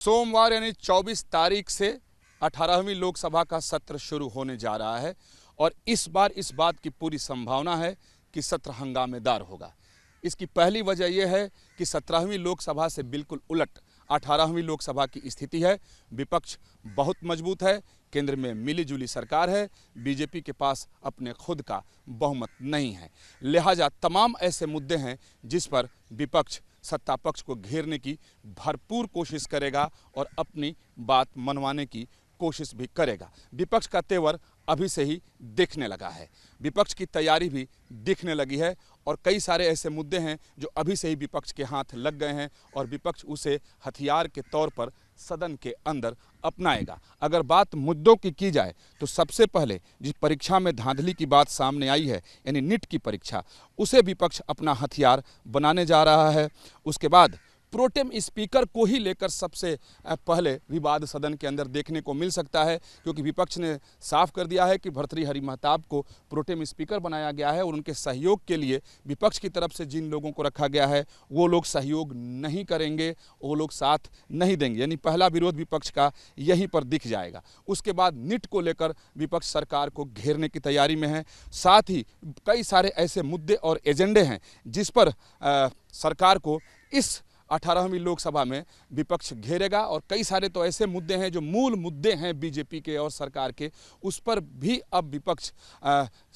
सोमवार यानी 24 तारीख से 18वीं लोकसभा का सत्र शुरू होने जा रहा है और इस बार इस बात की पूरी संभावना है कि सत्र हंगामेदार होगा। इसकी पहली वजह यह है कि 17वीं लोकसभा से बिल्कुल उलट 18वीं लोकसभा की स्थिति है। विपक्ष बहुत मजबूत है, केंद्र में मिलीजुली सरकार है, बीजेपी के पास अपने खुद का बहुमत नहीं है। लिहाजा तमाम ऐसे मुद्दे हैं जिस पर विपक्ष सत्ता पक्ष को घेरने की भरपूर कोशिश करेगा और अपनी बात मनवाने की कोशिश भी करेगा। विपक्ष का तेवर अभी से ही दिखने लगा है, विपक्ष की तैयारी भी दिखने लगी है और कई सारे ऐसे मुद्दे हैं जो अभी से ही विपक्ष के हाथ लग गए हैं और विपक्ष उसे हथियार के तौर पर सदन के अंदर अपनाएगा। अगर बात मुद्दों की जाए तो सबसे पहले जिस परीक्षा में धांधली की बात सामने आई है यानी नीट की परीक्षा, उसे विपक्ष अपना हथियार बनाने जा रहा है। उसके बाद प्रोटेम स्पीकर को ही लेकर सबसे पहले विवाद सदन के अंदर देखने को मिल सकता है, क्योंकि विपक्ष ने साफ कर दिया है कि भर्तृहरि महताब को प्रोटेम स्पीकर बनाया गया है और उनके सहयोग के लिए विपक्ष की तरफ से जिन लोगों को रखा गया है वो लोग सहयोग नहीं करेंगे, वो लोग साथ नहीं देंगे। यानी पहला विरोध विपक्ष का यहीं पर दिख जाएगा। उसके बाद नीट को लेकर विपक्ष सरकार को घेरने की तैयारी में है। साथ ही कई सारे ऐसे मुद्दे और एजेंडे हैं जिस पर सरकार को इस 18वीं लोकसभा में विपक्ष घेरेगा और कई सारे तो ऐसे मुद्दे हैं जो मूल मुद्दे हैं बीजेपी के और सरकार के, उस पर भी अब विपक्ष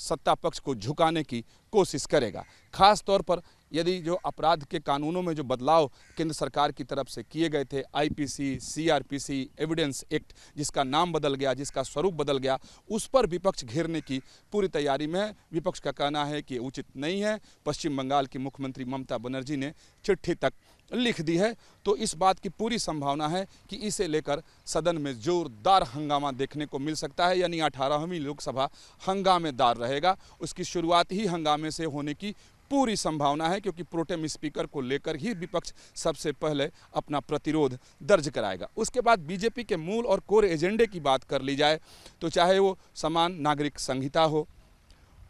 सत्ता पक्ष को झुकाने की कोशिश करेगा। खास तौर पर यदि जो अपराध के कानूनों में जो बदलाव केंद्र सरकार की तरफ से किए गए थे, आईपीसी, सीआरपीसी, एविडेंस एक्ट जिसका नाम बदल गया, जिसका स्वरूप बदल गया, उस पर विपक्ष घेरने की पूरी तैयारी में है। विपक्ष का कहना है कि उचित नहीं है। पश्चिम बंगाल की मुख्यमंत्री ममता बनर्जी ने चिट्ठी तक लिख दी है, तो इस बात की पूरी संभावना है कि इसे लेकर सदन में जोरदार हंगामा देखने को मिल सकता है। यानी 18वीं लोकसभा हंगामेदार रहेगा। उसकी शुरुआत ही हंगामे से होने की पूरी संभावना है, क्योंकि प्रोटेम स्पीकर को लेकर ही विपक्ष सबसे पहले अपना प्रतिरोध दर्ज कराएगा। उसके बाद बीजेपी के मूल और कोर एजेंडे की बात कर ली जाए तो चाहे वो समान नागरिक संहिता हो,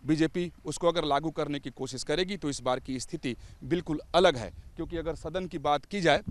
बीजेपी उसको अगर लागू करने की कोशिश करेगी तो इस बार की स्थिति बिल्कुल अलग है। क्योंकि अगर सदन की बात की जाए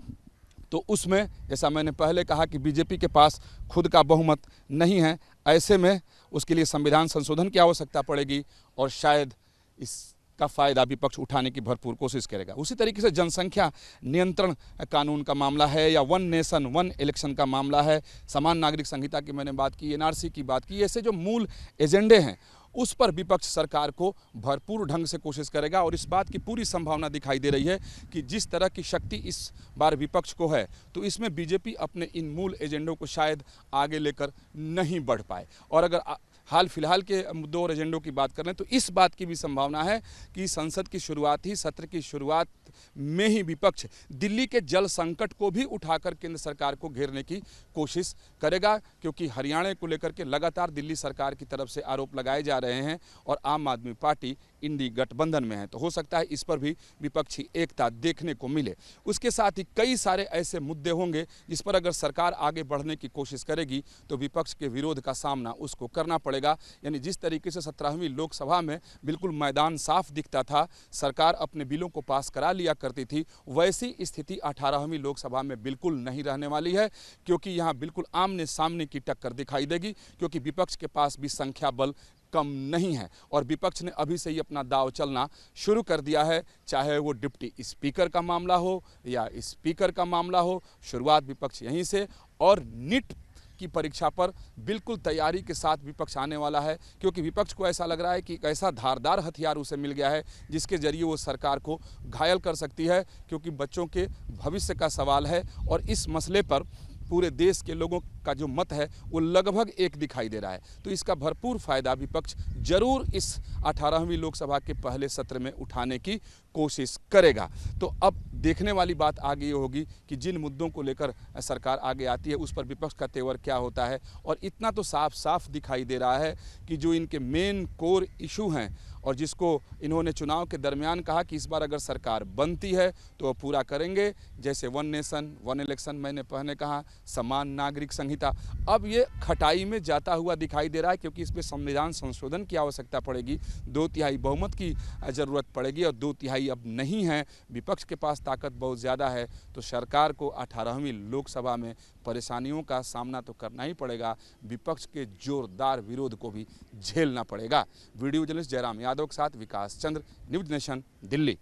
तो उसमें जैसा मैंने पहले कहा कि बीजेपी के पास खुद का बहुमत नहीं है। ऐसे में उसके लिए संविधान संशोधन की आवश्यकता पड़ेगी और शायद इसका फ़ायदा विपक्ष उठाने की भरपूर कोशिश करेगा। उसी तरीके से जनसंख्या नियंत्रण कानून का मामला है या वन नेशन वन इलेक्शन का मामला है, समान नागरिक संहिता की मैंने बात की, एनआरसी की बात की, ऐसे जो मूल एजेंडे हैं उस पर विपक्ष सरकार को भरपूर ढंग से कोशिश करेगा। और इस बात की पूरी संभावना दिखाई दे रही है कि जिस तरह की शक्ति इस बार विपक्ष को है तो इसमें बीजेपी अपने इन मूल एजेंडों को शायद आगे लेकर नहीं बढ़ पाए। और अगर हाल फिलहाल के मुद्दों और एजेंडों की बात करें तो इस बात की भी संभावना है कि संसद की शुरुआत ही सत्र की शुरुआत में ही विपक्ष दिल्ली के जल संकट को भी उठाकर केंद्र सरकार को घेरने की कोशिश करेगा, क्योंकि हरियाणा को लेकर के लगातार दिल्ली सरकार की तरफ से आरोप लगाए जा रहे हैं और आम आदमी पार्टी इंडी गठबंधन में है, तो हो सकता है इस पर भी विपक्षी एकता देखने को मिले। उसके साथ ही कई सारे ऐसे मुद्दे होंगे जिस पर अगर सरकार आगे बढ़ने की कोशिश करेगी तो विपक्ष के विरोध का सामना उसको करना पड़ेगा। यानी जिस तरीके से 17वीं लोकसभा में बिल्कुल मैदान साफ दिखता था, सरकार अपने बिलों को पास करा लिया करती थी, वैसी स्थिति 18वीं लोकसभा में बिल्कुल नहीं रहने वाली है, क्योंकि यहाँ बिल्कुल आमने सामने की टक्कर दिखाई देगी। क्योंकि विपक्ष के पास भी संख्या बल कम नहीं है और विपक्ष ने अभी से ही अपना दाव चलना शुरू कर दिया है। चाहे वो डिप्टी स्पीकर का मामला हो या स्पीकर का मामला हो, शुरुआत विपक्ष यहीं से। और नीट की परीक्षा पर बिल्कुल तैयारी के साथ विपक्ष आने वाला है, क्योंकि विपक्ष को ऐसा लग रहा है कि एक ऐसा धारदार हथियार उसे मिल गया है जिसके जरिए वो सरकार को घायल कर सकती है, क्योंकि बच्चों के भविष्य का सवाल है और इस मसले पर पूरे देश के लोगों का जो मत है वो लगभग एक दिखाई दे रहा है। तो इसका भरपूर फायदा विपक्ष जरूर इस 18वीं लोकसभा के पहले सत्र में उठाने की कोशिश करेगा। तो अब देखने वाली बात आगे ये होगी कि जिन मुद्दों को लेकर सरकार आगे आती है उस पर विपक्ष का तेवर क्या होता है। और इतना तो साफ साफ दिखाई दे रहा है कि जो इनके मेन कोर इशू हैं और जिसको इन्होंने चुनाव के दरमियान कहा कि इस बार अगर सरकार बनती है तो वो पूरा करेंगे, जैसे वन नेशन वन इलेक्शन, मैंने पहले कहा समान नागरिक संहिता। अब ये खटाई में जाता हुआ दिखाई दे रहा है, क्योंकि इसमें संविधान संशोधन की आवश्यकता पड़ेगी, 2/3 बहुमत की ज़रूरत पड़ेगी, और 2/3 अब नहीं है, विपक्ष के पास ताकत बहुत ज़्यादा है, तो सरकार को 18वीं लोकसभा में परेशानियों का सामना तो करना ही पड़ेगा, विपक्ष के जोरदार विरोध को भी झेलना पड़ेगा। वीडियो जर्नलिस्ट जयराम यादव के साथ विकास चंद्र, न्यूज़ नेशन, दिल्ली।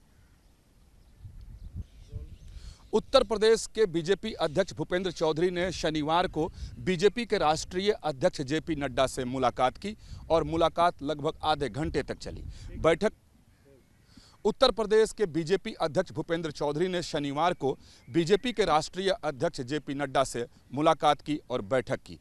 उत्तर प्रदेश के बीजेपी अध्यक्ष भूपेंद्र चौधरी ने शनिवार को बीजेपी के राष्ट्रीय अध्यक्ष जेपी नड्डा से मुलाकात की और मुलाकात लगभग आधे घंटे तक चली। बैठक उत्तर प्रदेश के बीजेपी अध्यक्ष भूपेंद्र चौधरी ने शनिवार को बीजेपी के राष्ट्रीय अध्यक्ष जेपी नड्डा से मुलाकात की और बैठक की।